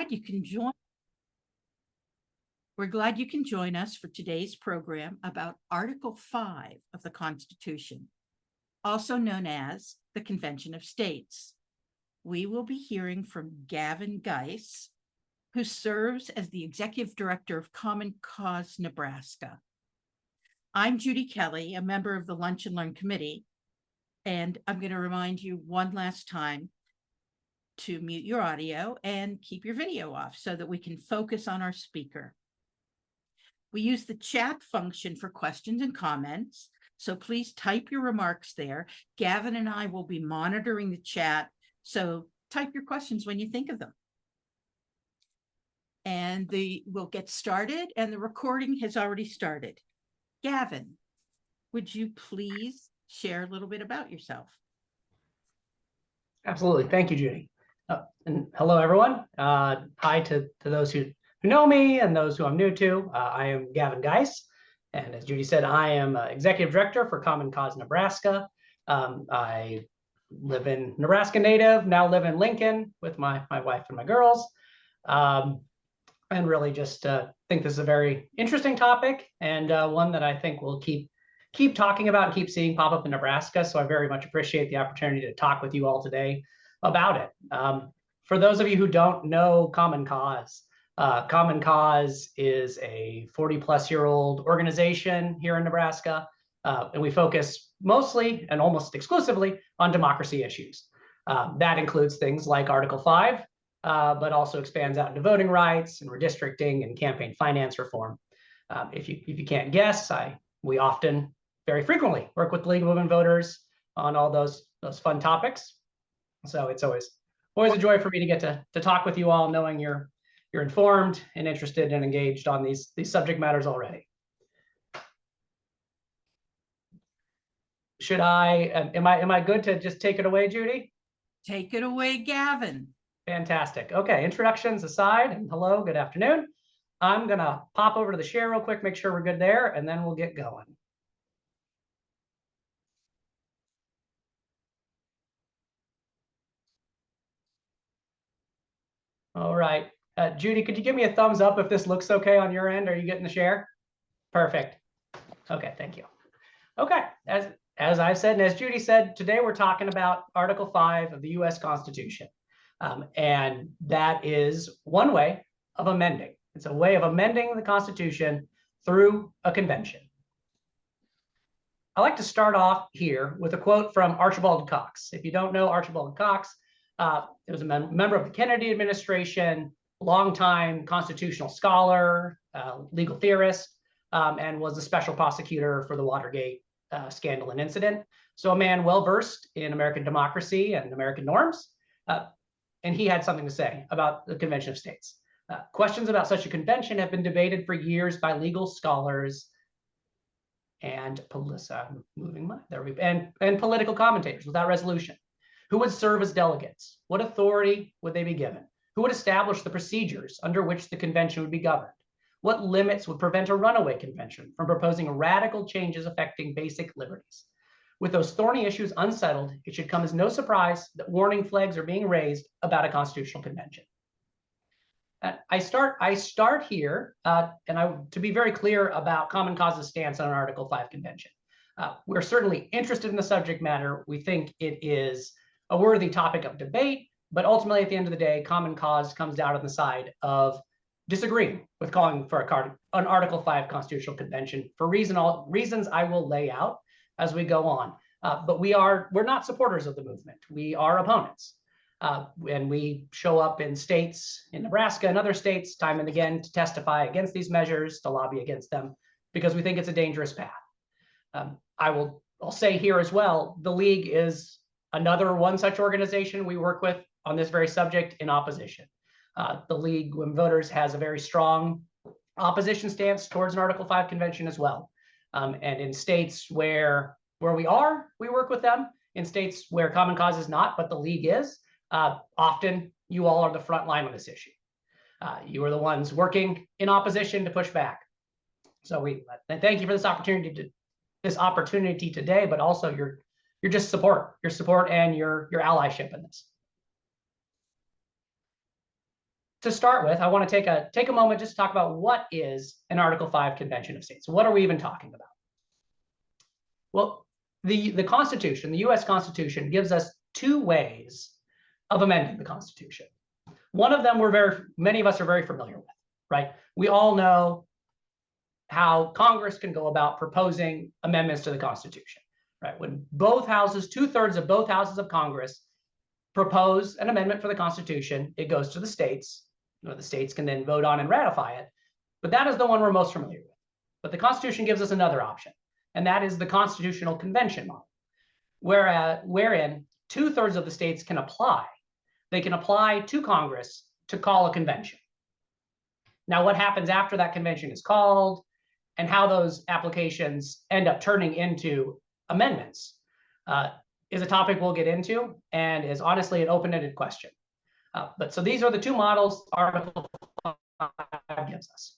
glad you can join. We're glad you can join us for today's program about Article 5 of the Constitution, also known as the Convention of States. We will be hearing from Gavin Geis, who serves as the Executive Director of Common Cause Nebraska. I'm Judy Kelly, a member of the Lunch and Learn Committee, and I'm going to remind you one last time to mute your audio and keep your video off so that we can focus on our speaker. We use the chat function for questions and comments, so please type your remarks there. Gavin and I will be monitoring the chat, so type your questions when you think of them. And we'll get started, and the recording has already started. Gavin, would you please share a little bit about yourself? Absolutely. Thank you, Judy. And hello, everyone. Hi to those who know me and those who I'm new to. I am Gavin Geis, and as Judy said, I am Executive Director for Common Cause Nebraska. I live in Nebraska native, now live in Lincoln with my wife and my girls, and really just think this is a very interesting topic and one that I think we'll keep talking about and keep seeing pop up in Nebraska. So I very much appreciate the opportunity to talk with you all today about it. For those of you who don't know Common Cause is a 40-plus-year-old organization here in Nebraska, and we focus mostly and almost exclusively on democracy issues. That includes things like Article 5, but also expands out into voting rights and redistricting and campaign finance reform. If you can't guess, we often, very frequently, work with the League of Women Voters on all those fun topics. So it's always a joy for me to get to talk with you all, knowing you're informed and interested and engaged on these subject matters already. Am I good to just take it away, Judy? Take it away, Gavin. Fantastic. Okay, introductions aside, and hello, good afternoon. I'm gonna pop over to the share real quick, make sure we're good there, and then we'll get going. All right, Judy, could you give me a thumbs up if this looks okay on your end? Are you getting the share? Perfect. Okay, thank you. Okay, as I've said and as Judy said, today we're talking about Article 5 of the U.S. Constitution. And that is one way of amending. It's a way of amending the Constitution through a convention. I like to start off here with a quote from Archibald Cox. If you don't know Archibald Cox, he was a member of the Kennedy administration, longtime constitutional scholar, legal theorist, and was a special prosecutor for the Watergate scandal and incident. So a man well-versed in American democracy and American norms. And he had something to say about the Convention of States. Questions about such a convention have been debated for years by legal scholars and political commentators without resolution. Who would serve as delegates? What authority would they be given? Who would establish the procedures under which the convention would be governed? What limits would prevent a runaway convention from proposing radical changes affecting basic liberties? With those thorny issues unsettled, it should come as no surprise that warning flags are being raised about a constitutional convention. I start here, to be very clear about Common Cause's stance on an Article 5 convention. We're certainly interested in the subject matter. We think it is a worthy topic of debate, but ultimately, at the end of the day, Common Cause comes down on the side of disagreeing with calling for an Article 5 constitutional convention for reasons I will lay out as we go on. But we're not supporters of the movement. We are opponents. And we show up in states, in Nebraska and other states, time and again to testify against these measures, to lobby against them, because we think it's a dangerous path. I'll say here as well, the League is another one such organization we work with on this very subject in opposition. The League Women Voters has a very strong opposition stance towards an Article 5 convention as well. And in states where we work with them. In states where Common Cause is not, but the League is, often you all are the front line on this issue. You are the ones working in opposition to push back. So we thank you for this opportunity today, but also your support and your allyship in this. to start with, I want to take a moment just to talk about what is an Article 5 Convention of States. What are we even talking about? Well, the Constitution, the US Constitution, gives us two ways of amending the Constitution. One of them many of us are very familiar with, right? We all know how Congress can go about proposing amendments to the Constitution, right? When both houses, 2/3 of both houses of Congress propose an amendment for the Constitution, it goes to the states. The states can then vote on and ratify it. But that is the one we're most familiar with. But the Constitution gives us another option, and that is the Constitutional Convention model, wherein 2/3 of the states can apply. They can apply to Congress to call a convention. Now, what happens after that convention is called and how those applications end up turning into amendments is a topic we'll get into, and is honestly an open-ended question. But so these are the two models Article 5 gives us.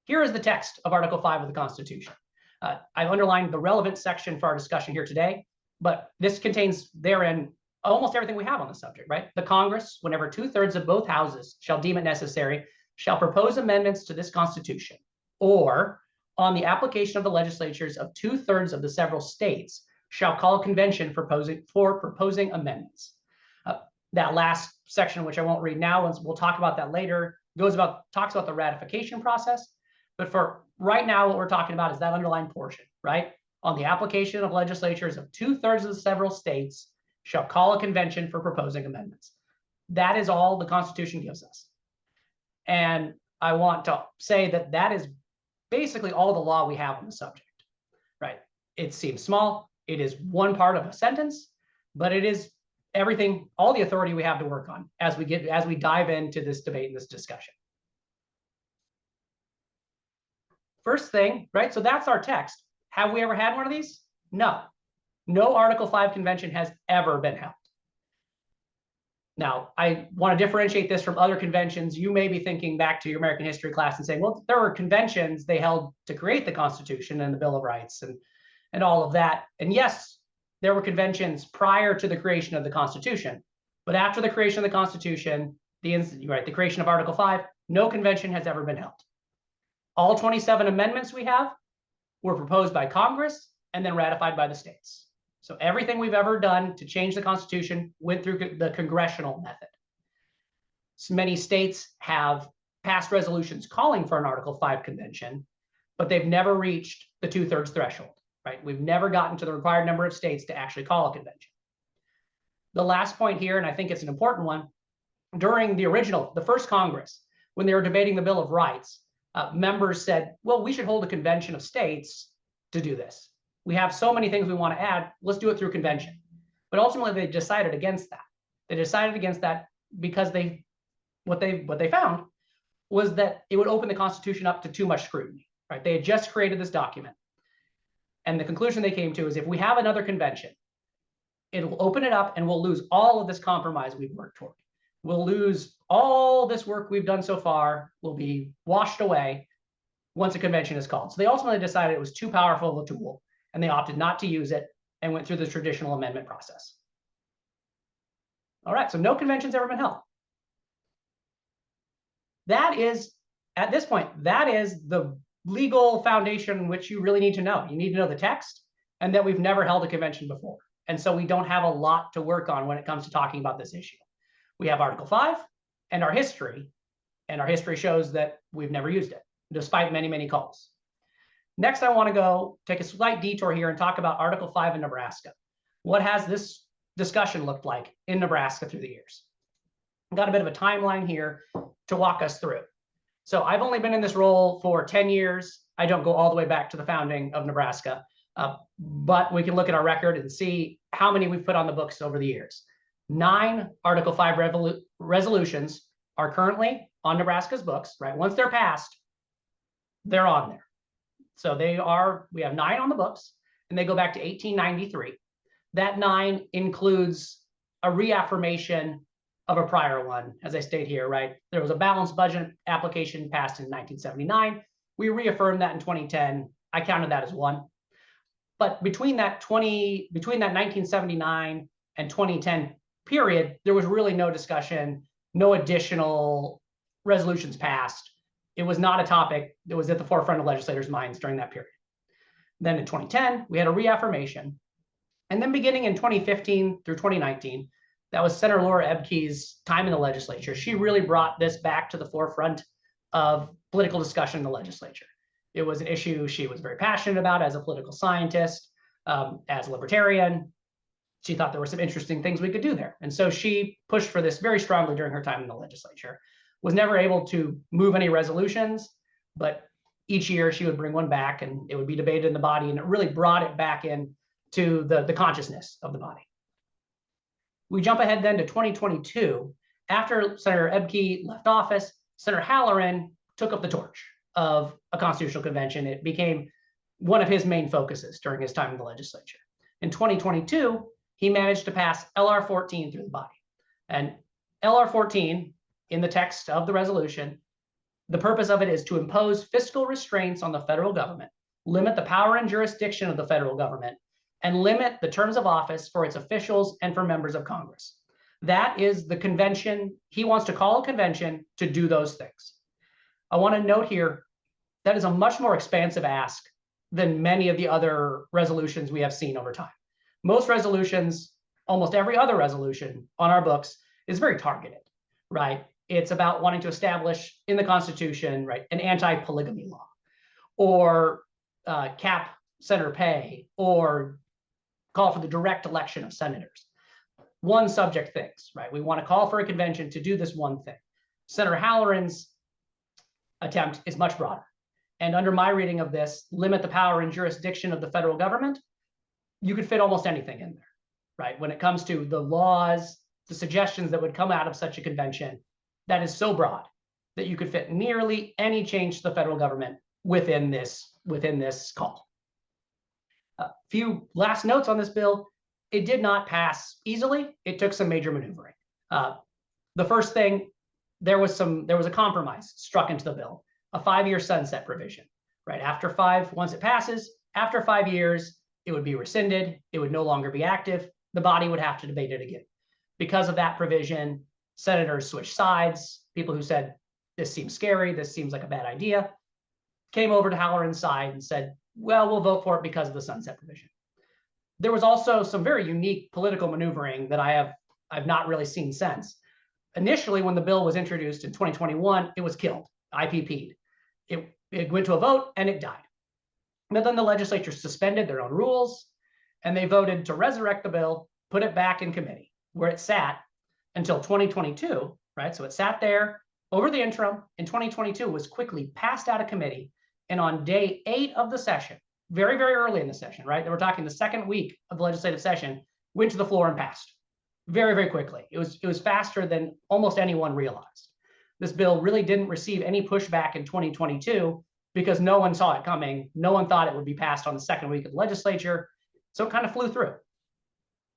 Here is the text of Article 5 of the Constitution. I've underlined the relevant section for our discussion here today, but this contains therein almost everything we have on the subject, right? The Congress, whenever 2/3 of both houses shall deem it necessary, shall propose amendments to this Constitution, or on the application of the legislatures of 2/3 of the several states, shall call a convention for proposing amendments. That last section, which I won't read now, we'll talk about that later, talks about the ratification process. But for right now, what we're talking about is that underlined portion, right? On the application of legislatures of 2/3 of the several states shall call a convention for proposing amendments. That is all the Constitution gives us. And I want to say that that is basically all the law we have on the subject, right? It seems small. It is one part of a sentence, but it is everything, all the authority we have to work on as we dive into this debate and this discussion. First thing, right? So that's our text. Have we ever had one of these? No. No Article 5 convention has ever been held. Now, I want to differentiate this from other conventions. You may be thinking back to your American history class and saying, well, there were conventions they held to create the Constitution and the Bill of Rights and all of that. And yes, there were conventions prior to the creation of the Constitution. But after the creation of the Constitution, the creation of Article 5, no convention has ever been held. All 27 amendments we have were proposed by Congress and then ratified by the states. So everything we've ever done to change the Constitution went through the congressional method. So many states have passed resolutions calling for an Article 5 convention, but they've never reached the 2/3 threshold, right? We've never gotten to the required number of states to actually call a convention. The last point here, and I think it's an important one, during the first Congress, when they were debating the Bill of Rights, members said, well, we should hold a convention of states to do this. We have so many things we want to add, let's do it through convention. But ultimately, they decided against that. They decided against that because what they found was that it would open the Constitution up to too much scrutiny, right? They had just created this document. And the conclusion they came to is if we have another convention, it'll open it up and we'll lose all of this compromise we've worked toward. We'll lose all this work we've done so far, will be washed away once a convention is called. So they ultimately decided it was too powerful of a tool, and they opted not to use it and went through the traditional amendment process. All right, so no convention's ever been held. That is, at this point, that is the legal foundation which you really need to know. You need to know the text and that we've never held a convention before. And so we don't have a lot to work on when it comes to talking about this issue. We have Article 5 and our history shows that we've never used it, despite many, many calls. Next, I want to go take a slight detour here and talk about Article 5 in Nebraska. What has this discussion looked like in Nebraska through the years? I've got a bit of a timeline here to walk us through. So I've only been in this role for 10 years. I don't go all the way back to the founding of Nebraska, but we can look at our record and see how many we've put on the books over the years. 9 Article 5 resolutions are currently on Nebraska's books, right? Once they're passed, they're on there. So we have 9 on the books, and they go back to 1893. That 9 includes a reaffirmation of a prior one, as I state here, right? There was a balanced budget application passed in 1979. We reaffirmed that in 2010. I counted that as 1. But between that 1979 and 2010 period, there was really no discussion no additional resolutions passed. It was not a topic that was at the forefront of legislators' minds during that period. Then in 2010, we had a reaffirmation. And then beginning in 2015 through 2019, that was Senator Laura Ebke's time in the legislature. She really brought this back to the forefront of political discussion in the legislature. It was an issue she was very passionate about as a political scientist, as a libertarian. She thought there were some interesting things we could do there. And so she pushed for this very strongly during her time in the legislature. Was never able to move any resolutions, but each year she would bring one back and it would be debated in the body, and it really brought it back in to the consciousness of the body. We jump ahead then to 2022. After Senator Ebke left office, Senator Halloran took up the torch of a constitutional convention. It became one of his main focuses during his time in the legislature. In 2022, he managed to pass LR 14 through the body. And LR 14, in the text of the resolution, the purpose of it is to impose fiscal restraints on the federal government, limit the power and jurisdiction of the federal government, and limit the terms of office for its officials and for members of Congress. That is the convention. He wants to call a convention to do those things. I want to note here, that is a much more expansive ask than many of the other resolutions we have seen over time. Most resolutions, almost every other resolution on our books, is very targeted, right? It's about wanting to establish in the Constitution, right, an anti-polygamy law, or cap senator pay, or call for the direct election of senators. One subject things, right? We want to call for a convention to do this one thing. Senator Halloran's attempt is much broader. And under my reading of this, limit the power and jurisdiction of the federal government, you could fit almost anything in there, right? When it comes to the laws, the suggestions that would come out of such a convention, that is so broad that you could fit nearly any change to the federal government within this call. A few last notes on this bill. It did not pass easily. It took some major maneuvering. The first thing, there was a compromise struck into the bill, a 5-year sunset provision, right? Once it passes, after 5 years, it would be rescinded. It would no longer be active. The body would have to debate it again. Because of that provision, senators switched sides. People who said, this seems scary, this seems like a bad idea, came over to Halloran's side and said, well, we'll vote for it because of the sunset provision. There was also some very unique political maneuvering that I've not really seen since. Initially, when the bill was introduced in 2021, it was killed, IPP'd. It went to a vote and it died. But then the legislature suspended their own rules and they voted to resurrect the bill, put it back in committee where it sat until 2022, right? So it sat there over the interim in 2022, was quickly passed out of committee. And on day 8 of the session, very, very early in the session, right? We're talking the second week of the legislative session, went to the floor and passed very, very quickly. It was faster than almost anyone realized. This bill really didn't receive any pushback in 2022 because no one saw it coming. No one thought it would be passed on the second week of the legislature. So it kind of flew through.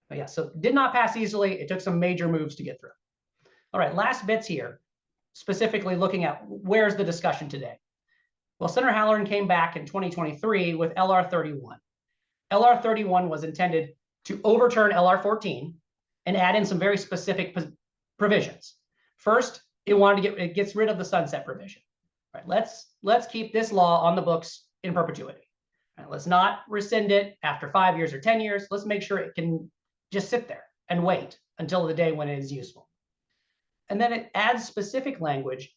But yeah, so it did not pass easily. It took some major moves to get through. All right, last bits here, specifically looking at where's the discussion today. Well, Senator Halloran came back in 2023 with LR 31. LR 31 was intended to overturn LR 14 and add in some very specific provisions. First, it gets rid of the sunset provision. Right, let's keep this law on the books in perpetuity. Right, let's not rescind it after 5 years or 10 years. Let's make sure it can just sit there and wait until the day when it is useful. And then it adds specific language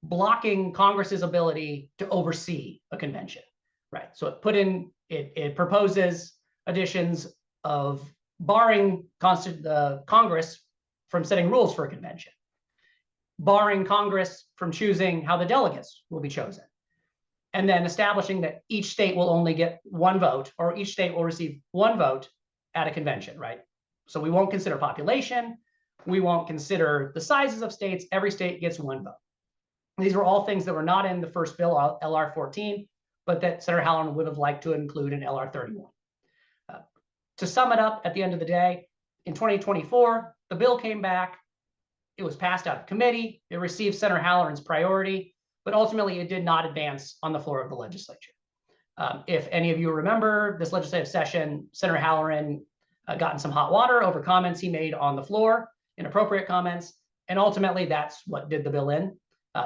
blocking Congress's ability to oversee a convention, right? So it proposes additions of barring Congress from setting rules for a convention, barring Congress from choosing how the delegates will be chosen, and then establishing that each state will only get one vote, or each state will receive one vote at a convention, right? So we won't consider population, we won't consider the sizes of states, every state gets one vote. These were all things that were not in the first bill, LR 14, but that Senator Halloran would have liked to include in LR 31. To sum it up, at the end of the day, in 2024, the bill came back. It was passed out of committee. It received Senator Halloran's priority, but ultimately it did not advance on the floor of the legislature. If any of you remember this legislative session, Senator Halloran got in some hot water over comments he made on the floor, inappropriate comments, And ultimately, that's what did the bill in.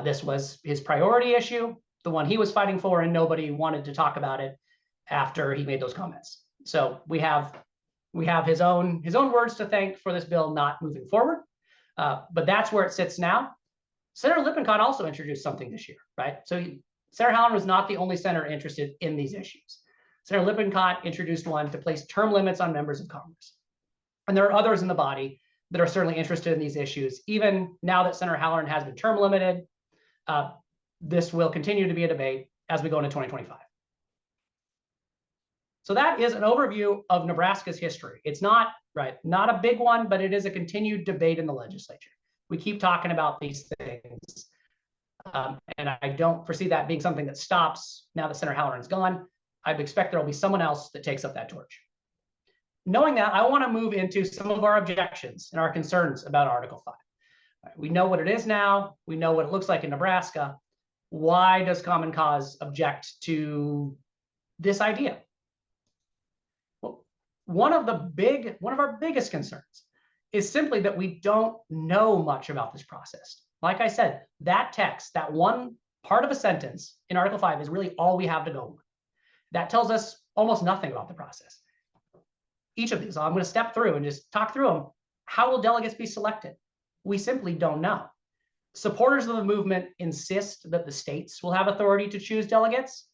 This was his priority issue, the one he was fighting for, and nobody wanted to talk about it after he made those comments. So we have his own words to thank for this bill not moving forward. But that's where it sits now. Senator Lippincott also introduced something this year, right? So Senator Halloran was not the only senator interested in these issues. Senator Lippincott introduced one to place term limits on members of Congress. And there are others in the body that are certainly interested in these issues. Even now that Senator Halloran has been term limited, this will continue to be a debate as we go into 2025. So that is an overview of Nebraska's history. It's not a big one, but it is a continued debate in the legislature. We keep talking about these things. And I don't foresee that being something that stops now that Senator Halloran's gone. I expect there will be someone else that takes up that torch. Knowing that, I want to move into some of our objections and our concerns about Article 5. We know what it is now. We know what it looks like in Nebraska. Why does Common Cause object to this idea? Well, one of our biggest concerns is simply that we don't know much about this process. Like I said, that text, that one part of a sentence in Article 5 is really all we have to go on. That tells us almost nothing about the process. Each of these, I'm going to step through and just talk through them. How will delegates be selected? We simply don't know. Supporters of the movement insist that the states will have authority to choose delegates,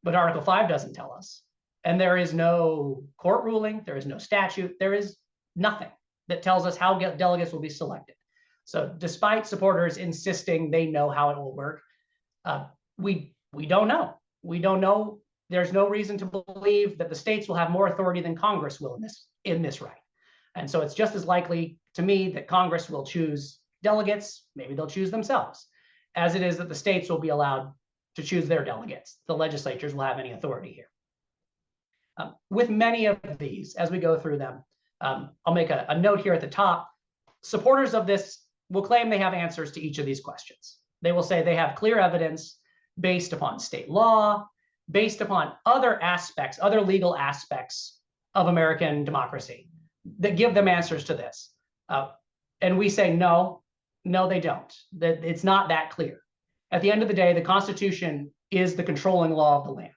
but Article 5 doesn't tell us. And there is no court ruling, there is no statute, there is nothing that tells us how delegates will be selected. So despite supporters insisting they know how it will work, we don't know. We don't know. There's no reason to believe that the states will have more authority than Congress will in this right. And so it's just as likely to me that Congress will choose delegates, maybe they'll choose themselves, as it is that the states will be allowed to choose their delegates. The legislatures will have any authority here. With many of these, as we go through them, I'll make a note here at the top. Supporters of this will claim they have answers to each of these questions. They will say they have clear evidence based upon state law, based upon other aspects, other legal aspects of American democracy that give them answers to this. And we say, no, they don't. That it's not that clear. At the end of the day, the Constitution is the controlling law of the land.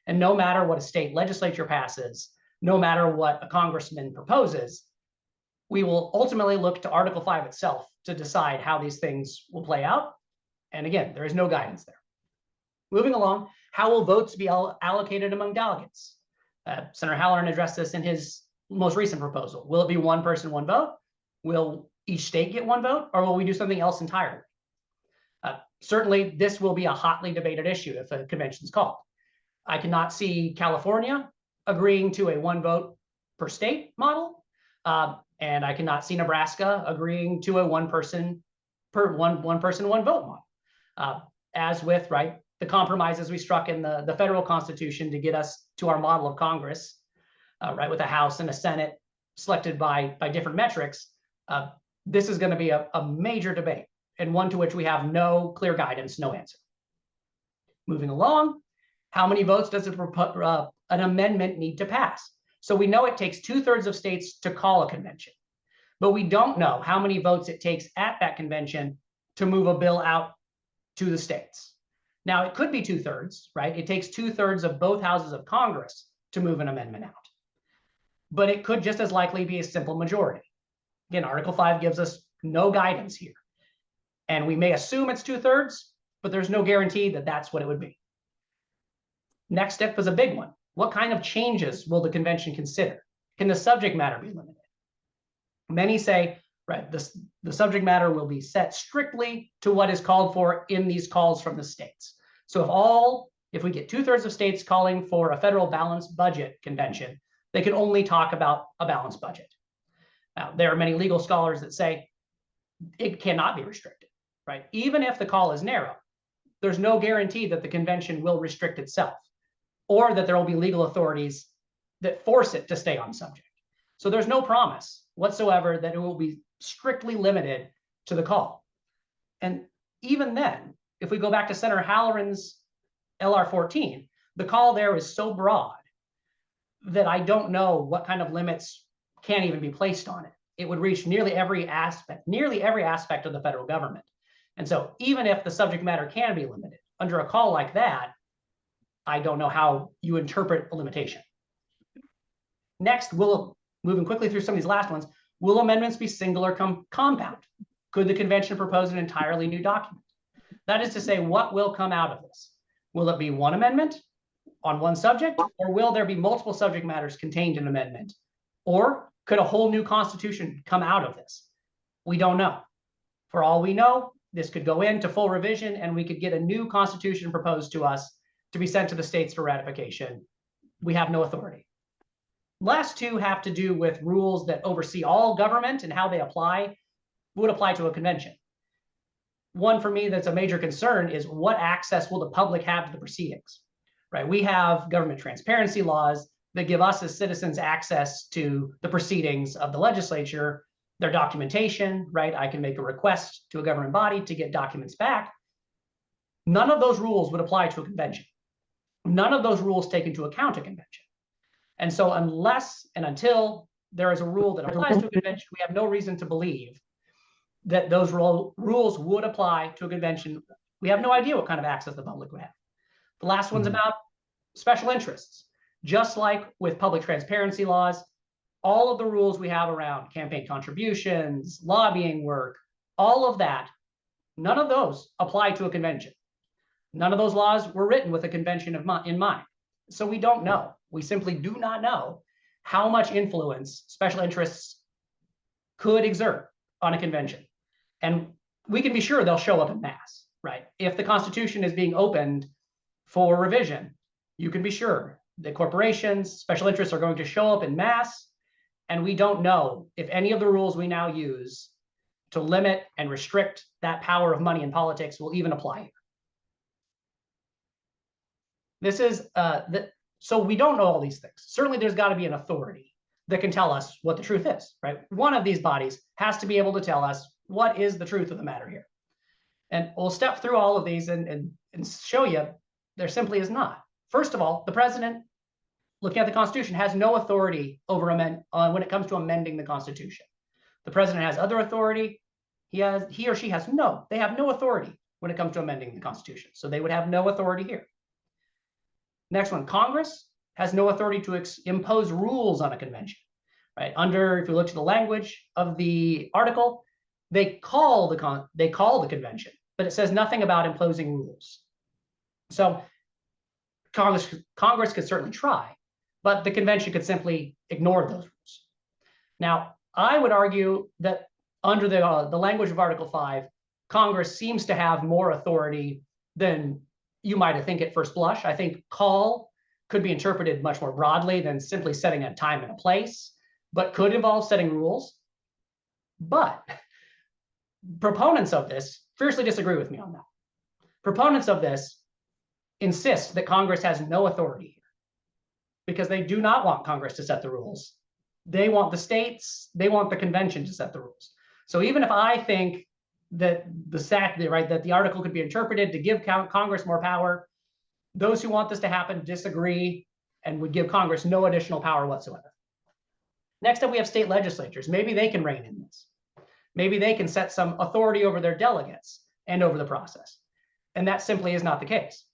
And no matter what a state legislature passes, no matter what a congressman proposes, we will ultimately look to Article 5 itself to decide how these things will play out. And again, there is no guidance there. Moving along, how will votes be allocated among delegates? Senator Halloran addressed this in his most recent proposal. Will it be one person, one vote? Will each state get one vote, or will we do something else entirely? Certainly, this will be a hotly debated issue if a convention is called. I cannot see California agreeing to a one vote per state model, and I cannot see Nebraska agreeing to a one person, one vote model. As with the compromises we struck in the federal Constitution to get us to our model of Congress, with a House and a Senate selected by different metrics. This is going to be a major debate, and one to which we have no clear guidance, no answer. Moving along, how many votes does an amendment need to pass? So we know it takes 2/3 of states to call a convention, but we don't know how many votes it takes at that convention to move a bill out to the states. Now, it could be 2/3, right? It takes 2/3 of both houses of Congress to move an amendment out. But it could just as likely be a simple majority. Again, Article 5 gives us no guidance here. And we may assume it's 2/3, but there's no guarantee that that's what it would be. Next step is a big one. What kind of changes will the convention consider? Can the subject matter be limited? Many say, the subject matter will be set strictly to what is called for in these calls from the states. So if we get 2/3 of states calling for a federal balanced budget convention, they can only talk about a balanced budget. Now, there are many legal scholars that say it cannot be restricted, right? Even if the call is narrow, there's no guarantee that the convention will restrict itself, or that there will be legal authorities that force it to stay on subject. So there's no promise whatsoever that it will be strictly limited to the call. And even then, if we go back to Senator Halloran's LR 14, the call there is so broad that I don't know what kind of limits can even be placed on it. it would reach nearly every aspect of the federal government. And so even if the subject matter can be limited, under a call like that, I don't know how you interpret a limitation. Next, moving quickly through some of these last ones, will amendments be single or compound? Could the convention propose an entirely new document? That is to say, what will come out of this? Will it be one amendment on one subject, or will there be multiple subject matters contained in an amendment? Or could a whole new constitution come out of this? We don't know. For all we know, this could go into full revision and we could get a new constitution proposed to us to be sent to the states for ratification. We have no authority. Last two have to do with rules that oversee all government and how they would apply to a convention. One for me that's a major concern is what access will the public have to the proceedings, right? We have government transparency laws that give us as citizens access to the proceedings of the legislature, their documentation, right? I can make a request to a government body to get documents back. None of those rules would apply to a convention. None of those rules take into account a convention. And so unless and until there is a rule that applies to a convention, we have no reason to believe that those rules would apply to a convention. We have no idea what kind of access the public would have. The last one's about special interests. Just like with public transparency laws, all of the rules we have around campaign contributions, lobbying work, all of that, none of those apply to a convention. None of those laws were written with a convention in mind. So we don't know. We simply do not know how much influence special interests could exert on a convention. And we can be sure they'll show up in mass, right? If the Constitution is being opened for revision, you can be sure that corporations, special interests are going to show up in mass. And we don't know if any of the rules we now use to limit and restrict that power of money in politics will even apply here. This is, so we don't know all these things. Certainly there's got to be an authority that can tell us what the truth is, right? One of these bodies has to be able to tell us what is the truth of the matter here. And we'll step through all of these and show you there simply is not. First of all, the president, looking at the Constitution, has no authority over when it comes to amending the Constitution. The president has other authority. He or she has they have no authority when it comes to amending the Constitution. So they would have no authority here. Next one, Congress has no authority to impose rules on a convention, right? If you look to the language of the article, they call the convention, but it says nothing about imposing rules. So Congress could certainly try, but the convention could simply ignore those rules. Now, I would argue that under the language of Article 5, Congress seems to have more authority than you might think at first blush. I think call could be interpreted much more broadly than simply setting a time and a place, but could involve setting rules. But proponents of this fiercely disagree with me on that. Proponents of this insist that Congress has no authority here because they do not want Congress to set the rules. They want the states, they want the convention to set the rules. So even if I think that the article could be interpreted to give Congress more power, those who want this to happen disagree and would give Congress no additional power whatsoever. Next up, we have state legislatures. Maybe they can rein in this. Maybe they can set some authority over their delegates and over the process. And that simply is not the case,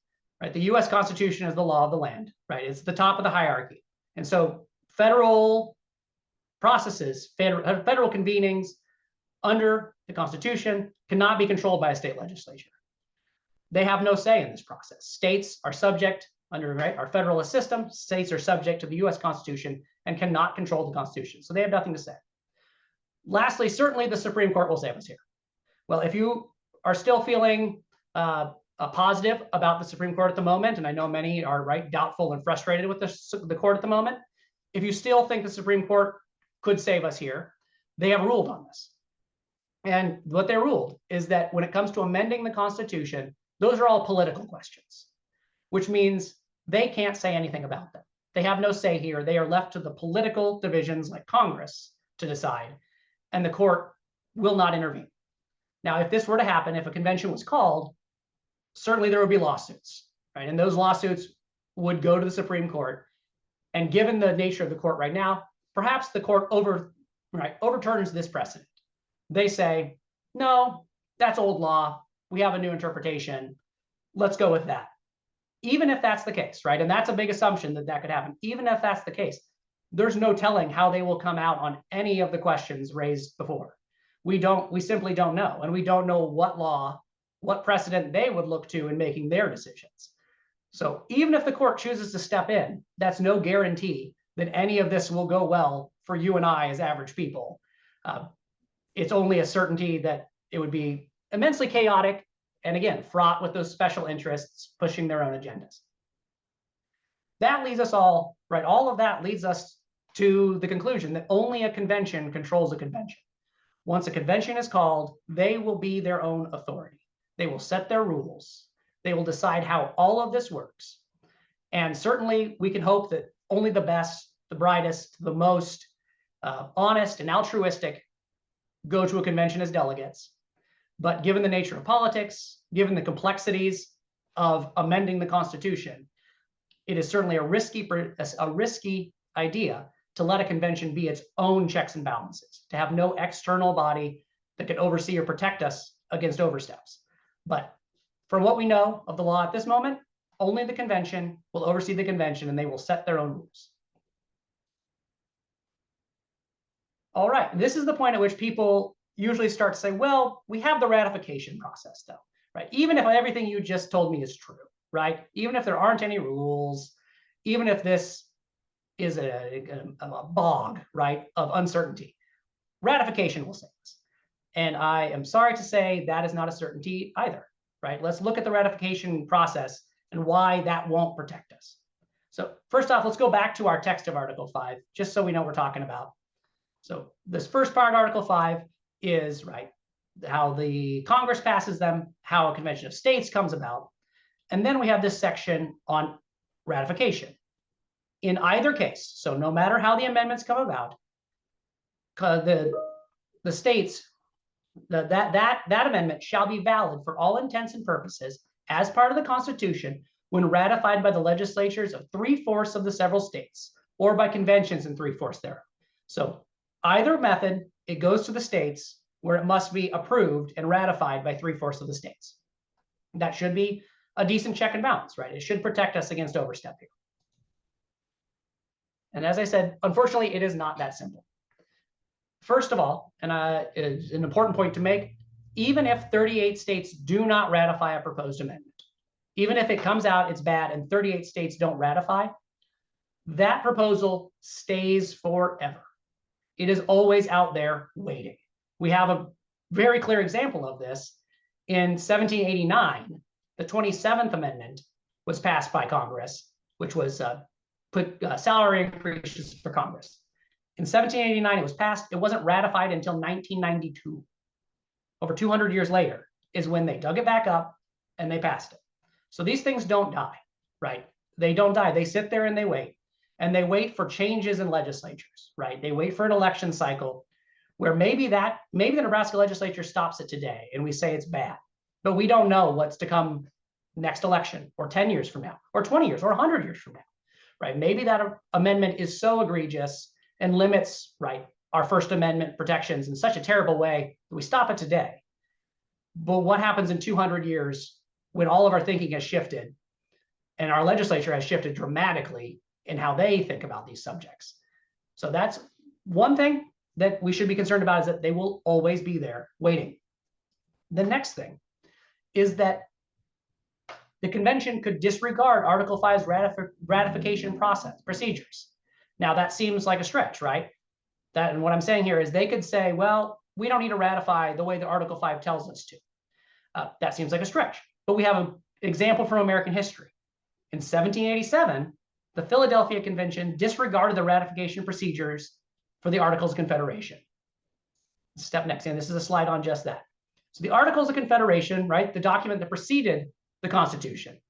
right? The US Constitution is the law of the land, right? It's the top of the hierarchy. And so federal processes, federal convenings under the Constitution cannot be controlled by a state legislature. They have no say in this process. States are subject under our federalist system. States are subject to the US Constitution and cannot control the Constitution. So they have nothing to say. Lastly, certainly the Supreme Court will save us here. Well, if you are still feeling positive about the Supreme Court at the moment, and I know many are doubtful and frustrated with the court at the moment, if you still think the Supreme Court could save us here, they have ruled on this. And what they ruled is that when it comes to amending the Constitution, those are all political questions, which means they can't say anything about them. They have no say here. They are left to the political divisions like Congress to decide, and the court will not intervene. Now, if this were to happen, if a convention was called, certainly there would be lawsuits, right? And those lawsuits would go to the Supreme Court. And given the nature of the court right now, perhaps the court right, overturns this precedent. They say, no, that's old law. We have a new interpretation. Let's go with that. Even if that's the case, right? And that's a big assumption that that could happen. Even if that's the case, there's no telling how they will come out on any of the questions raised before. We simply don't know. And we don't know what law, what precedent they would look to in making their decisions. So even if the court chooses to step in, that's no guarantee that any of this will go well for you and I as average people. It's only a certainty that it would be immensely chaotic and, again, fraught with those special interests pushing their own agendas. That leads us all, right? All of that leads us to the conclusion that only a convention controls a convention. Once a convention is called, they will be their own authority. They will set their rules. They will decide how all of this works. And certainly we can hope that only the best, the brightest, the most honest and altruistic go to a convention as delegates. But given the nature of politics, given the complexities of amending the Constitution, it is certainly a risky idea to let a convention be its own checks and balances, to have no external body that can oversee or protect us against oversteps. But from what we know of the law at this moment, only the convention will oversee the convention, and they will set their own rules. All right, this is the point at which people usually start to say, well, we have the ratification process though, right? Even if everything you just told me is true, right? Even if there aren't any rules, even if this is a bog, right, of uncertainty, ratification will save us. And I am sorry to say that is not a certainty either, right? Let's look at the ratification process and why that won't protect us. So first off, let's go back to our text of Article 5, just so we know what we're talking about. So this first part, Article 5, is, right, how the Congress passes them, how a convention of states comes about. And then we have this section on ratification. In either case, so no matter how the amendments come about, the states, that amendment shall be valid for all intents and purposes as part of the Constitution when ratified by the legislatures of 3/4 of the several states or by conventions in 3/4 thereof. So either method, it goes to the states where it must be approved and ratified by 3/4 of the states. That should be a decent check and balance, right? It should protect us against overstep here. And as I said, unfortunately, it is not that simple. First of all, and it is an important point to make, even if 38 states do not ratify a proposed amendment, even if it comes out it's bad and 38 states don't ratify, that proposal stays forever. It is always out there waiting. We have a very clear example of this. In 1789, the 27th Amendment was passed by Congress, which was put salary increases for Congress. In 1789, it was passed. It wasn't ratified until 1992. Over 200 years later is when they dug it back up and they passed it. So these things don't die, right? They don't die. They sit there and they wait. And they wait for changes in legislatures, right? They wait for an election cycle where maybe the Nebraska legislature stops it today and we say it's bad, but we don't know what's to come next election or 10 years from now or 20 years or 100 years from now, right? Maybe that amendment is so egregious and limits, right, our First Amendment protections in such a terrible way that we stop it today. But what happens in 200 years when all of our thinking has shifted and our legislature has shifted dramatically in how they think about these subjects? So that's one thing that we should be concerned about, is that they will always be there waiting. The next thing is that the convention could disregard Article 5's ratification procedures. Now that seems like a stretch, right? And what I'm saying here is they could say, well, we don't need to ratify the way that Article 5 tells us to. That seems like a stretch, but we have an example from American history. In 1787, the Philadelphia Convention disregarded the ratification procedures for the Articles of Confederation. Step next, and this is a slide on just that. So the Articles of Confederation, right, the document that preceded the Constitution,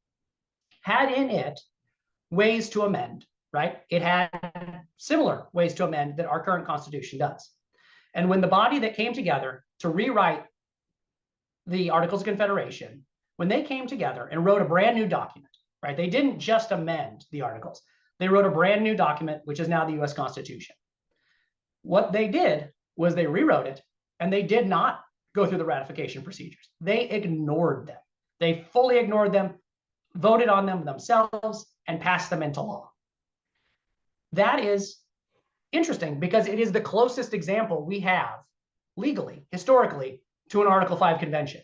had in it ways to amend, right? It had similar ways to amend that our current Constitution does. And when the body that came together to rewrite the Articles of Confederation, when they came together and wrote a brand new document, right? They didn't just amend the Articles. They wrote a brand new document, which is now the US Constitution. What they did was they rewrote it, and they did not go through the ratification procedures. They ignored them. They fully ignored them, voted on them themselves, and passed them into law. That is interesting because it is the closest example we have legally, historically, to an Article 5 convention.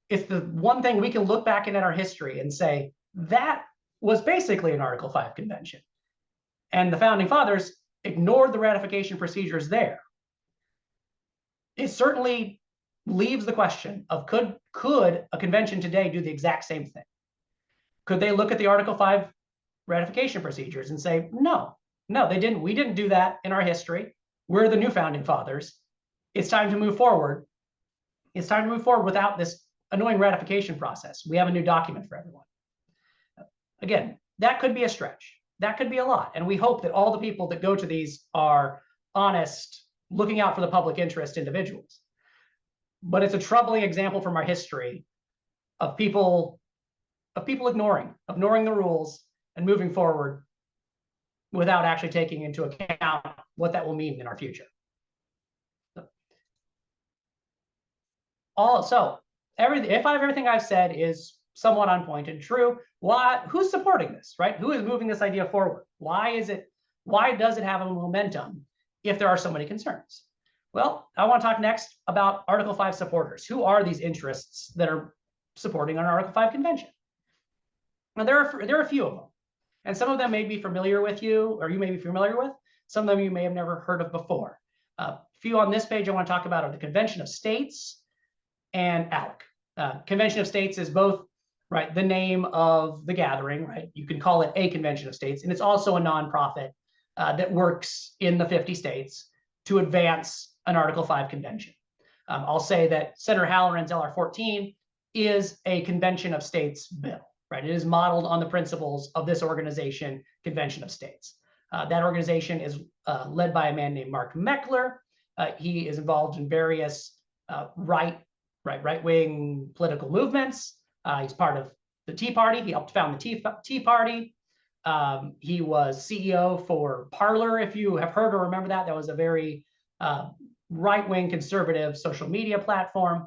It's the one thing we can look back in our history and say, that was basically an Article 5 convention. And the founding fathers ignored the ratification procedures there. It certainly leaves the question of could a convention today do the exact same thing? Could they look at the Article 5 ratification procedures and say, no, they didn't. We didn't do that in our history. We're the new founding fathers. It's time to move forward. It's time to move forward without this annoying ratification process. We have a new document for everyone. Again, that could be a stretch. That could be a lot. And we hope that all the people that go to these are honest, looking out for the public interest individuals. But it's a troubling example from our history of people ignoring the rules and moving forward without actually taking into account what that will mean in our future. Also, everything I've said is somewhat on point and true, who's supporting this, right? Who is moving this idea forward? Why does it have a momentum if there are so many concerns? Well, I want to talk next about Article 5 supporters. Who are these interests that are supporting an Article 5 convention? Now, there are a few of them, and some of them may be familiar with you, or you may be familiar with. Some of them you may have never heard of before. A few on this page I want to talk about are the Convention of States and ALEC. Convention of States is both, right, the name of the gathering, right? You can call it a Convention of States, and it's also a nonprofit that works in the 50 states to advance an Article 5 convention. I'll say that Senator Halloran's LR 14 is a Convention of States bill, right? It is modeled on the principles of this organization, Convention of States. That organization is led by a man named Mark Meckler. He is involved in various right-wing political movements. He's part of the Tea Party. He helped found the Tea Party. He was CEO for Parler, if you have heard or remember that. That was a very right-wing conservative social media platform.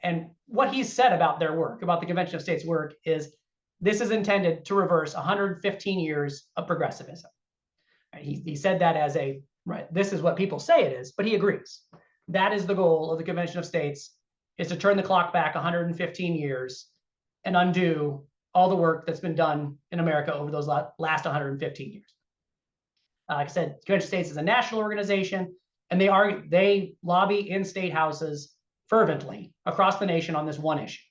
And what he said about their work, about the Convention of States work, is this is intended to reverse 115 years of progressivism. He said that as this is what people say it is, but he agrees. That is the goal of the Convention of States, is to turn the clock back 115 years and undo all the work that's been done in America over those last 115 years. Like I said, the Convention of States is a national organization, and they lobby in state houses fervently across the nation on this one issue.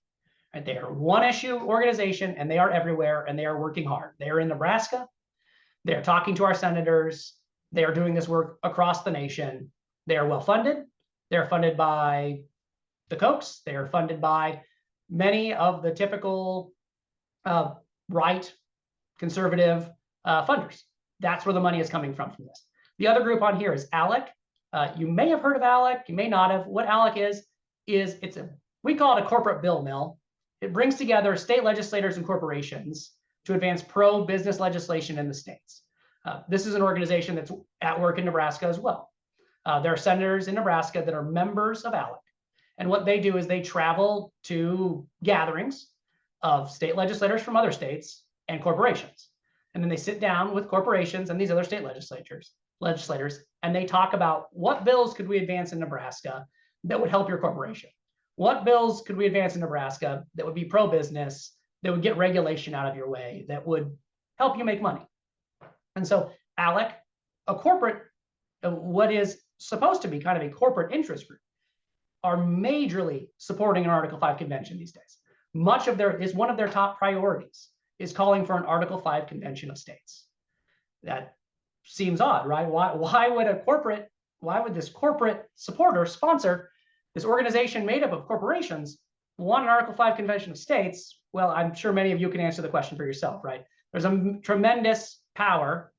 Right? They are one issue organization, and they are everywhere, and they are working hard. They are in Nebraska. They are talking to our senators. They are doing this work across the nation. They are well funded. They are funded by the Kochs. They are funded by many of the typical right conservative funders. That's where the money is coming from this. The other group on here is ALEC. You may have heard of ALEC. You may not have. What ALEC is we call it a corporate bill mill. It brings together state legislators and corporations to advance pro-business legislation in the states. This is an organization that's at work in Nebraska as well. There are senators in Nebraska that are members of ALEC. And what they do is they travel to gatherings of state legislators from other states and corporations. And then they sit down with corporations and these other state legislators, and they talk about what bills could we advance in Nebraska that would help your corporation? What bills could we advance in Nebraska that would be pro-business, that would get regulation out of your way, that would help you make money? And so ALEC, what is supposed to be kind of a corporate interest group, are majorly supporting an Article 5 convention these days. One of their top priorities is calling for an Article 5 convention of states. That seems odd, right? Why would this corporate supporter sponsor this organization made up of corporations want an Article 5 convention of states? Well, I'm sure many of you can answer the question for yourself, right? There's a tremendous power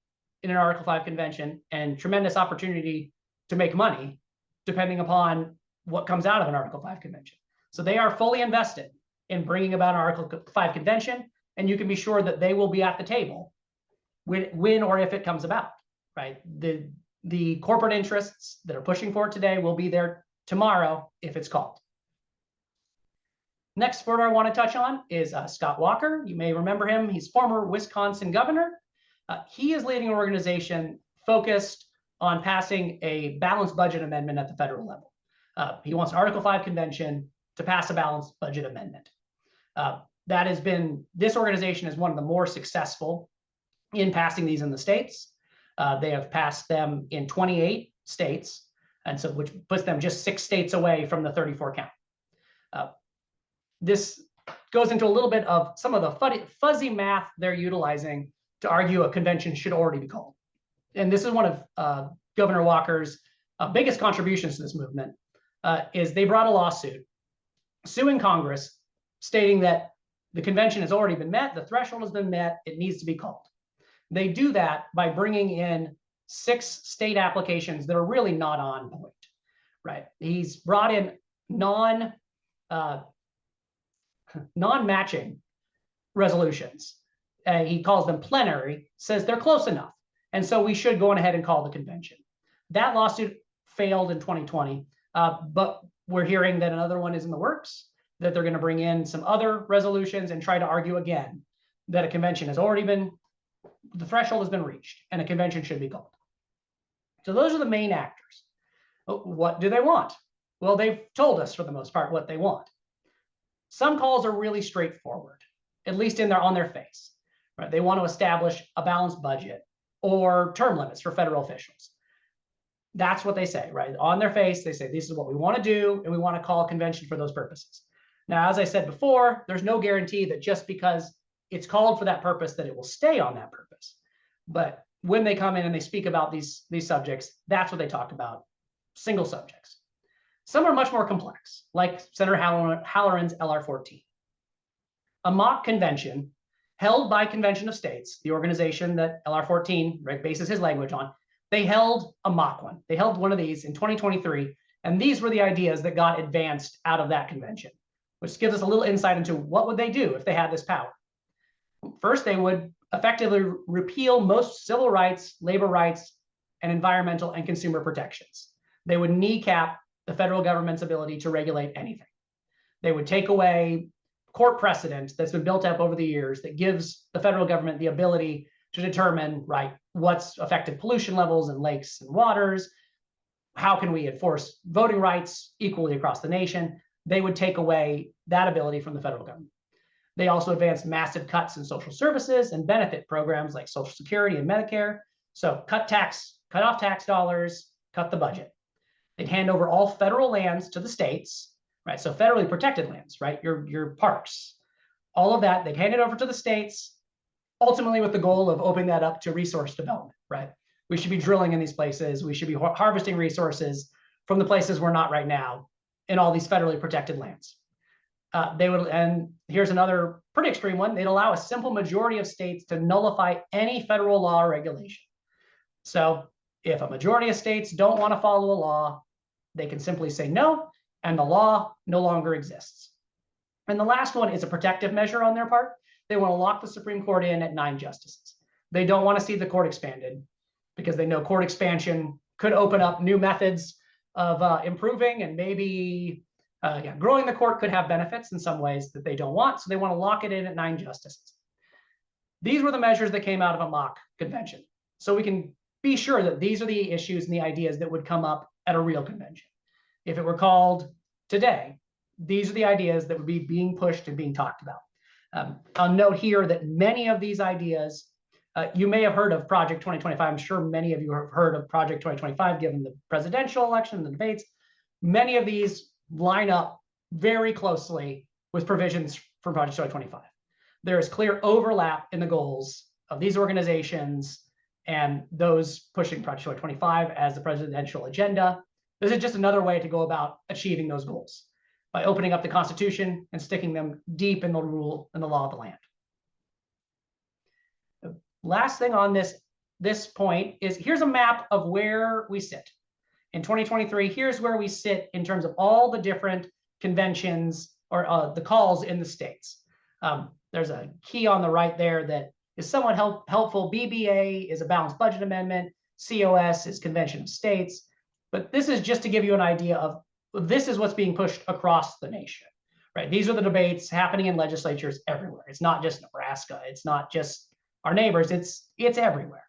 in an Article 5 convention and tremendous opportunity to make money depending upon what comes out of an Article 5 convention. So they are fully invested in bringing about an Article 5 convention, and you can be sure that they will be at the table when or if it comes about, right? the corporate interests that are pushing for it today will be there tomorrow if it's called. Next supporter I want to touch on is Scott Walker. You may remember him. He's former Wisconsin governor. He is leading an organization focused on passing a balanced budget amendment at the federal level. He wants an Article 5 convention to pass a balanced budget amendment. This organization is one of the more successful in passing these in the states. They have passed them in 28 states, and so which puts them just 6 states away from the 34 count. This goes into a little bit of some of the fuzzy math they're utilizing to argue a convention should already be called. And this is one of Governor Walker's biggest contributions to this movement, is they brought a lawsuit suing Congress stating that the convention has already been met, the threshold has been met, it needs to be called. They do that by bringing in 6 state applications that are really not on point, right? He's brought in non-matching resolutions. He calls them plenary, says they're close enough. And so we should go on ahead and call the convention. That lawsuit failed in 2020, but we're hearing that another one is in the works, that they're going to bring in some other resolutions and try to argue again that a convention has already been, the threshold has been reached and a convention should be called. So those are the main actors. What do they want? Well, they've told us for the most part what they want. Some calls are really straightforward, at least on their face. Right? They want to establish a balanced budget or term limits for federal officials. That's what they say, right? On their face, they say, this is what we want to do, and we want to call a convention for those purposes. Now, as I said before, there's no guarantee that just because it's called for that purpose, that it will stay on that purpose. But when they come in and they speak about these subjects, that's what they talk about, single subjects. Some are much more complex, like Senator Halloran's LR-14. A mock convention held by Convention of States, the organization that LR-14 bases his language on, they held a mock one. They held one of these in 2023, and these were the ideas that got advanced out of that convention, which gives us a little insight into what would they do if they had this power. First, they would effectively repeal most civil rights, labor rights, and environmental and consumer protections. They would kneecap the federal government's ability to regulate anything. They would take away court precedent that's been built up over the years that gives the federal government the ability to determine, right, what's affected pollution levels in lakes and waters, how can we enforce voting rights equally across the nation. They would take away that ability from the federal government. They also advanced massive cuts in social services and benefit programs like Social Security and Medicare. So cut off tax dollars, cut the budget. They'd hand over all federal lands to the states, right? So federally protected lands, right? Your parks, all of that, they'd hand it over to the states, ultimately with the goal of opening that up to resource development, right? We should be drilling in these places. We should be harvesting resources from the places we're not right now in all these federally protected lands. And here's another pretty extreme one. They'd allow a simple majority of states to nullify any federal law or regulation. So if a majority of states don't want to follow a law, they can simply say no, and the law no longer exists. And the last one is a protective measure on their part. They want to lock the Supreme Court in at 9 justices. They don't want to see the court expanded because they know court expansion could open up new methods of improving, and maybe growing the court could have benefits in some ways that they don't want. So they want to lock it in at 9 justices. These were the measures that came out of a mock convention. So we can be sure that these are the issues and the ideas that would come up at a real convention. If it were called today, these are the ideas that would be being pushed and being talked about. I'll note here that many of these ideas, you may have heard of Project 2025. I'm sure many of you have heard of Project 2025, given the presidential election, the debates. Many of these line up very closely with provisions from Project 2025. There is clear overlap in the goals of these organizations and those pushing Project 2025 as the presidential agenda. This is just another way to go about achieving those goals by opening up the Constitution and sticking them deep in the rule and the law of the land. The last thing on this point is here's a map of where we sit. In 2023, here's where we sit in terms of all the different conventions or the calls in the states. There's a key on the right there that is somewhat helpful. BBA is a balanced budget amendment. COS is Convention of States. But this is just to give you an idea of this is what's being pushed across the nation, right? These are the debates happening in legislatures everywhere. It's not just Nebraska. It's not just our neighbors. It's everywhere.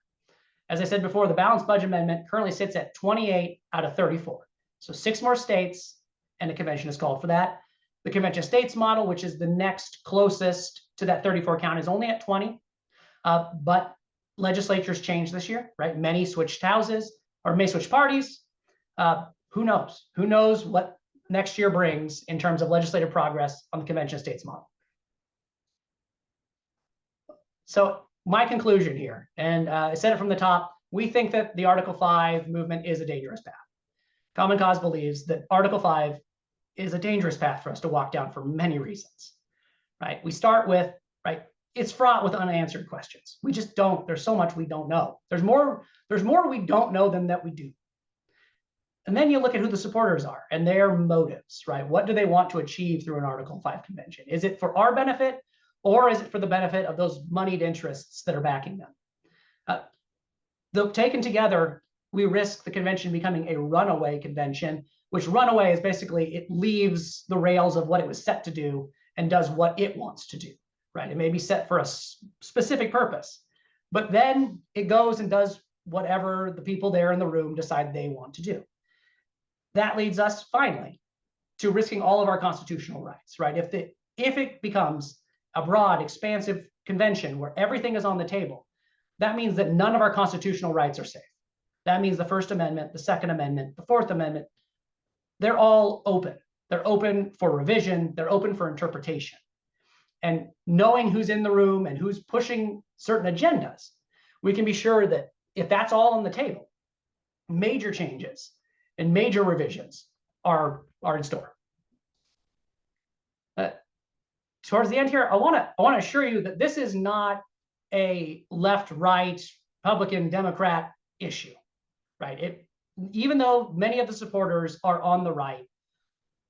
As I said before, the balanced budget amendment currently sits at 28 out of 34. So 6 more states, and the convention is called for that. The convention of states model, which is the next closest to that 34 count, is only at 20. But legislatures changed this year, right? Many switched houses or may switch parties. Who knows? Who knows what next year brings in terms of legislative progress on the convention of states model? So my conclusion here, and I said it from the top, we think that the Article 5 movement is a dangerous path. Common Cause believes that Article 5 is a dangerous path for us to walk down for many reasons, right? We start with, right, it's fraught with unanswered questions. We just don't, there's so much we don't know. There's more we don't know than that we do. And then you look at who the supporters are and their motives, right? What do they want to achieve through an Article 5 convention? Is it for our benefit, or is it for the benefit of those moneyed interests that are backing them? Though taken together, we risk the convention becoming a runaway convention, which runaway is basically it leaves the rails of what it was set to do and does what it wants to do, right? It may be set for a specific purpose, but then it goes and does whatever the people there in the room decide they want to do. That leads us finally to risking all of our constitutional rights, right? If it becomes a broad, expansive convention where everything is on the table, that means that none of our constitutional rights are safe. That means the First Amendment, the Second Amendment, the Fourth Amendment, they're all open. They're open for revision. They're open for interpretation. And knowing who's in the room and who's pushing certain agendas, we can be sure that if that's all on the table, major changes and major revisions are in store. Towards the end here, I want to assure you that this is not a left-right, Republican, Democrat issue, right? Even though many of the supporters are on the right,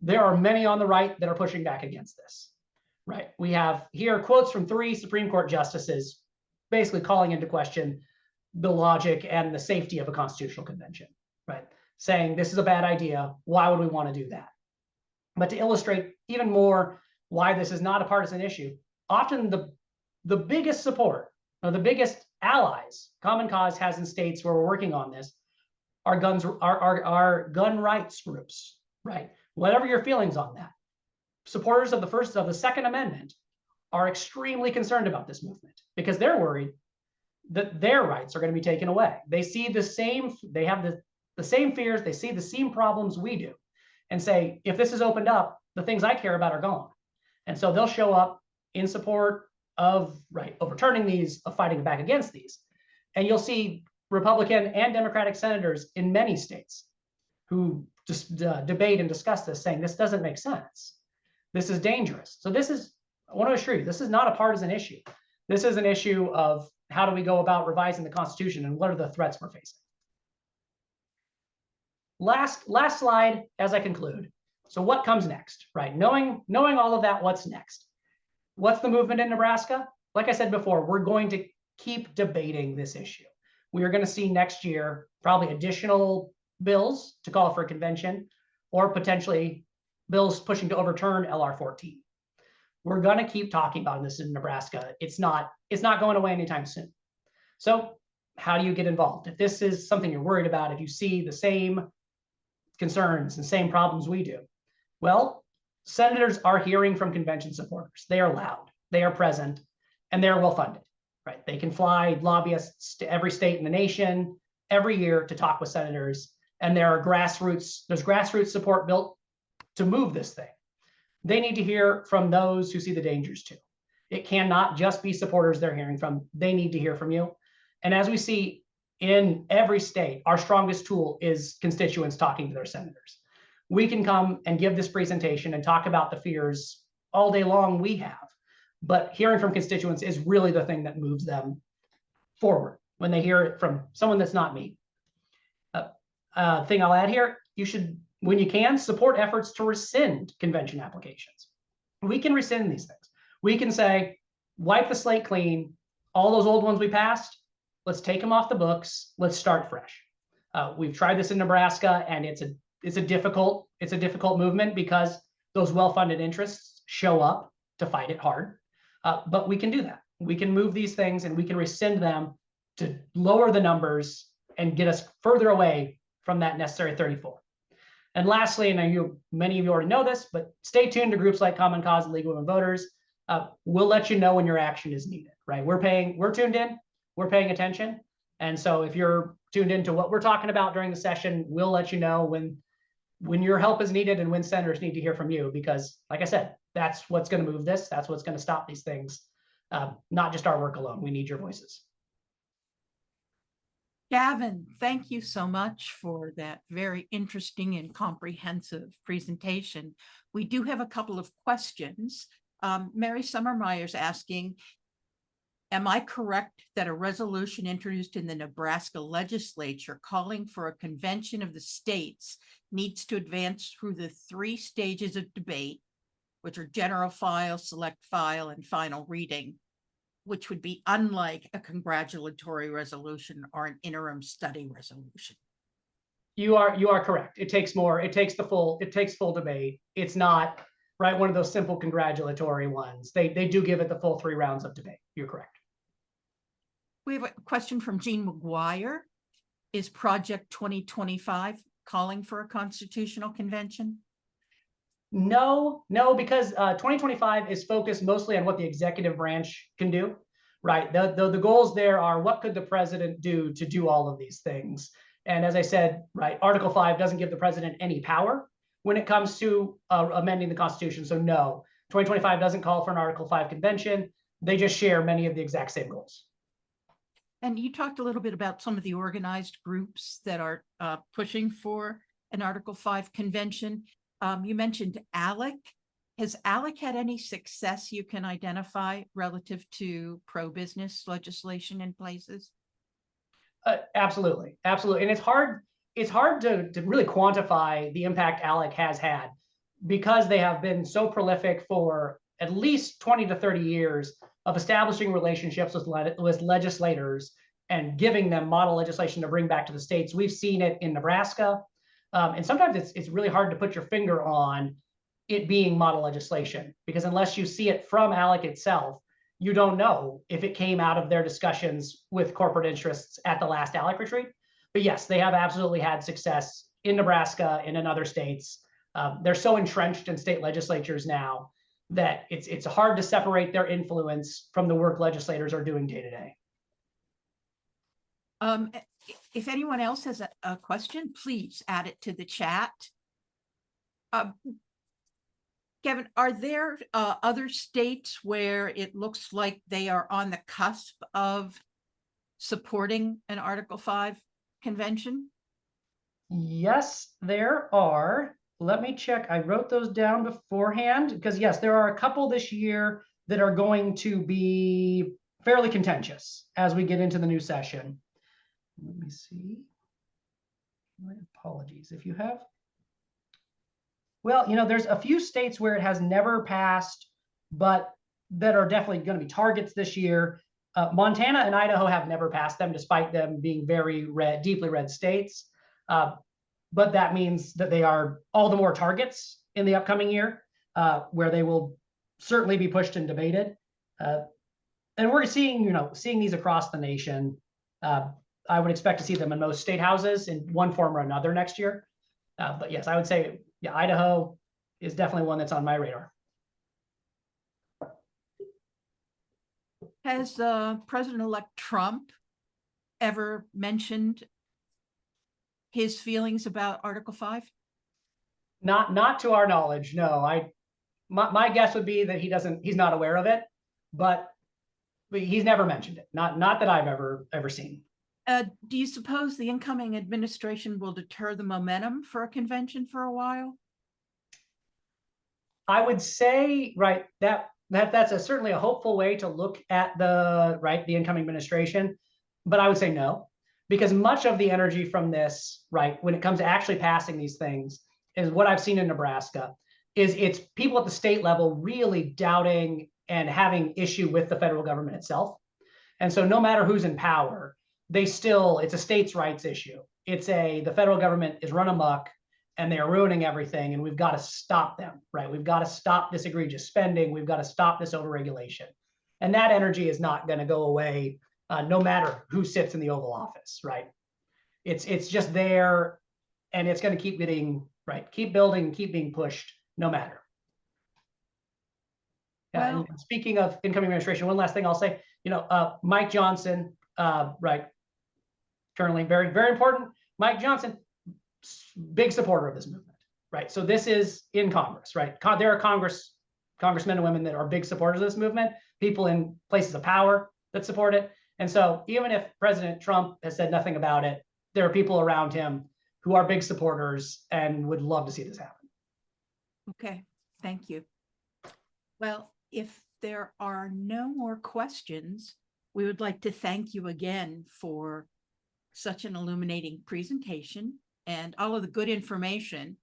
there are many on the right that are pushing back against this, right? We have here quotes from 3 Supreme Court justices basically calling into question the logic and the safety of a constitutional convention, right? Saying this is a bad idea. Why would we want to do that? But to illustrate even more why this is not a partisan issue, often the biggest support or the biggest allies Common Cause has in states where we're working on this are gun rights groups, right? Whatever your feelings on that, supporters of the Second Amendment are extremely concerned about this movement because they're worried that their rights are going to be taken away. They see the same, they have the same fears, they see the same problems we do, and say, if this is opened up, the things I care about are gone. And so they'll show up in support of overturning these, of fighting back against these. And you'll see Republican and Democratic senators in many states who just debate and discuss this, saying this doesn't make sense. This is dangerous. So I want to assure you, this is not a partisan issue. This is an issue of how do we go about revising the Constitution and what are the threats we're facing. Last slide as I conclude. So what comes next, right? Knowing all of that, what's next? What's the movement in Nebraska? Like I said before, we're going to keep debating this issue. We are going to see next year probably additional bills to call for a convention or potentially bills pushing to overturn LR 14. We're going to keep talking about this in Nebraska. It's not going away anytime soon. So how do you get involved? If this is something you're worried about, if you see the same concerns and same problems we do, well, senators are hearing from convention supporters. They are loud, they are present, and they're well funded, right? They can fly lobbyists to every state in the nation every year to talk with senators, and there's grassroots support built to move this thing. They need to hear from those who see the dangers too. It cannot just be supporters they're hearing from. They need to hear from you. And as we see in every state, our strongest tool is constituents talking to their senators. We can come and give this presentation and talk about the fears all day long we have, but hearing from constituents is really the thing that moves them forward when they hear it from someone that's not me. Thing I'll add here, you should, when you can, support efforts to rescind convention applications. We can rescind these things. We can say, wipe the slate clean, all those old ones we passed, let's take them off the books. Let's start fresh. We've tried this in Nebraska, and it's a difficult movement because those well-funded interests show up to fight it hard. But we can do that. We can move these things and we can rescind them to lower the numbers and get us further away from that necessary 34. And lastly, and many of you already know this, but stay tuned to groups like Common Cause and League of Women Voters. We'll let you know when your action is needed, right? We're tuned in, we're paying attention. And so if you're tuned into what we're talking about during the session, we'll let you know when your help is needed and when senators need to hear from you, because like I said, that's what's going to move this. That's what's going to stop these things. Not just our work alone. We need your voices. Gavin, thank you so much for that very interesting and comprehensive presentation. We do have a couple of questions. Mary Summermeyer's asking, am I correct that a resolution introduced in the Nebraska legislature calling for a convention of the states needs to advance through the 3 stages of debate, which are general file, select file, and final reading, which would be unlike a congratulatory resolution or an interim study resolution? You are correct. It takes full debate. It's not right one of those simple congratulatory ones. They do give it the full 3 rounds of debate. You're correct. We have a question from Jean McGuire. Is Project 2025 calling for a constitutional convention? No, because 2025 is focused mostly on what the executive branch can do, right? The goals there are what could the president do to do all of these things? And as I said, right, Article 5 doesn't give the president any power when it comes to amending the Constitution. So no, 2025 doesn't call for an Article 5 convention. They just share many of the exact same goals. And you talked a little bit about some of the organized groups that are pushing for an Article 5 convention. You mentioned ALEC. Has ALEC had any success you can identify relative to pro-business legislation in places? Absolutely. And it's hard to really quantify the impact ALEC has had because they have been so prolific for at least 20 to 30 years of establishing relationships with legislators and giving them model legislation to bring back to the states. We've seen it in Nebraska. And sometimes it's really hard to put your finger on it being model legislation, because unless you see it from ALEC itself, you don't know if it came out of their discussions with corporate interests at the last ALEC retreat. But yes, they have absolutely had success in Nebraska and in other states. They're so entrenched in state legislatures now that it's hard to separate their influence from the work legislators are doing day to day. If anyone else has a question, please add it to the chat. Gavin, are there other states where it looks like they are on the cusp of supporting an Article 5 convention? Yes, there are. Let me check. I wrote those down beforehand because yes, there are a couple this year that are going to be fairly contentious as we get into the new session. Let me see. My apologies if you have. Well, there's a few states where it has never passed, but that are definitely going to be targets this year. Montana and Idaho have never passed them, despite them being very red, deeply red states. But that means that they are all the more targets in the upcoming year, where they will certainly be pushed and debated. And we're seeing these across the nation. I would expect to see them in most state houses in one form or another next year. But yes, I would say, yeah, Idaho is definitely one that's on my radar. Has President-elect Trump ever mentioned his feelings about Article 5? Not to our knowledge, no. My guess would be that he's not aware of it, but he's never mentioned it. Not that I've ever seen. Do you suppose the incoming administration will deter the momentum for a convention for a while? I would say, right, that's certainly a hopeful way to look at the incoming administration, but I would say no, because much of the energy from this, right, when it comes to actually passing these things, is what I've seen in Nebraska, is it's people at the state level really doubting and having issue with the federal government itself. And so no matter who's in power, it's a states' rights issue. The federal government is run amok and they are ruining everything, and we've got to stop them, right? We've got to stop this egregious spending. We've got to stop this overregulation. And that energy is not going to go away no matter who sits in the Oval Office, right? It's just there, and it's going to keep getting, right, keep building, keep being pushed no matter. Well, and speaking of incoming administration, one last thing I'll say, Mike Johnson, right, currently very, very important. Mike Johnson, big supporter of this movement, right? So this is in Congress, right? There are congressmen and women that are big supporters of this movement, people in places of power that support it. And so even if President Trump has said nothing about it, there are people around him who are big supporters and would love to see this happen. okay, thank you. Well, if there are no more questions, we would like to thank you again for such an illuminating presentation and all of the good information,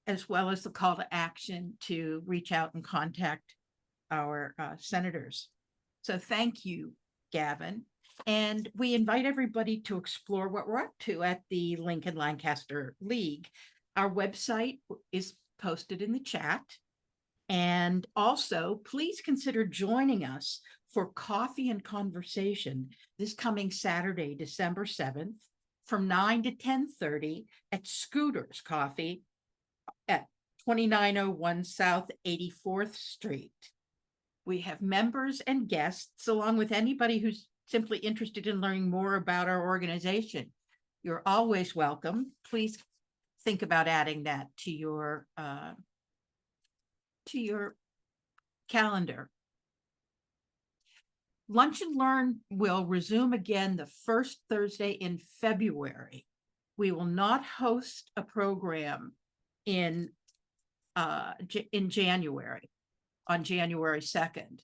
as well as the call to action to reach out and contact our senators. So thank you, Gavin. And we invite everybody to explore what we're up to at the Lincoln-Lancaster League. Our website is posted in the chat. And also, please consider joining us for coffee and conversation this coming Saturday, December 7th, from 9 to 10:30 at Scooter's Coffee at 2901 South 84th Street. We have members and guests, along with anybody who's simply interested in learning more about our organization. You're always welcome. Please think about adding that to your calendar. Lunch and Learn will resume again the first Thursday in February. We will not host a program in January, on January 2nd.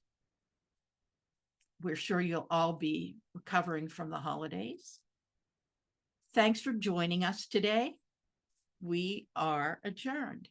We're sure you'll all be recovering from the holidays. Thanks for joining us today. We are adjourned.